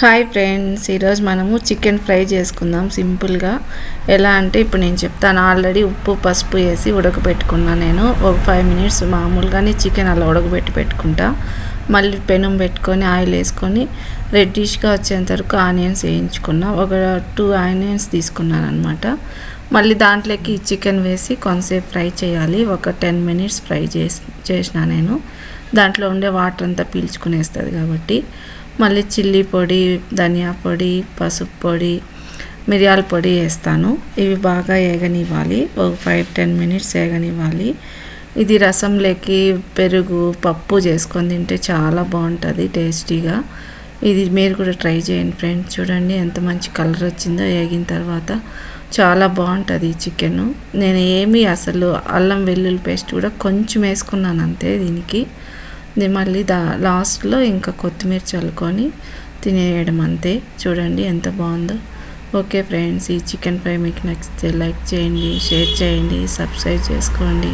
Hi friends, ఈరోజు మనము chicken fry చేసుకుందాం సింపుల్గా. ఎలా అంటే ఇప్పుడు నేను చెప్తాను. ఆల్రెడీ ఉప్పు పసుపు వేసి ఉడకబెట్టుకున్నా. నేను ఒక 5 మినిట్స్ మామూలుగానే చికెన్ అలా ఉడకబెట్టి పెట్టుకుంటా. మళ్ళీ పెనం పెట్టుకొని ఆయిల్ వేసుకొని రెడ్డిష్గా వచ్చేంత వరకు ఆనియన్స్ వేయించుకున్నా. ఒక 2 ఆనియన్స్ తీసుకున్నాను అనమాట. మళ్ళీ దాంట్లోకి చికెన్ వేసి కొంతసేపు ఫ్రై చేయాలి. ఒక 10 మినిట్స్ ఫ్రై చేసిన నేను. దాంట్లో ఉండే వాటర్ అంతా పీల్చుకునేస్తుంది కాబట్టి మళ్ళీ చిల్లీ పొడి, ధనియా పొడి, పసుపు పొడి, మిరియాల పొడి వేస్తాను. ఇవి బాగా వేగనివ్వాలి. ఒక 5-10 మినిట్స్ వేగనివ్వాలి. ఇది రసంలోకి పెరుగు పప్పు చేసుకొని తింటే చాలా బాగుంటుంది టేస్టీగా. ఇది మీరు కూడా ట్రై చేయండి ఫ్రెండ్స్. చూడండి ఎంత మంచి కలర్ వచ్చిందో వేగిన తర్వాత. చాలా బాగుంటుంది ఈ చికెను. నేను ఏమీ అసలు అల్లం వెల్లుల్లి పేస్ట్ కూడా కొంచెం వేసుకున్నాను అంతే దీనికి. మళ్ళీ లాస్ట్లో ఇంకా కొత్తిమీర చల్లుకొని తినేయడం అంతే. చూడండి ఎంత బాగుందో. ఓకే ఫ్రెండ్స్, ఈ చికెన్ ఫ్రై మీకు నచ్చితే లైక్ చేయండి, షేర్ చేయండి, సబ్స్క్రైబ్ చేసుకోండి.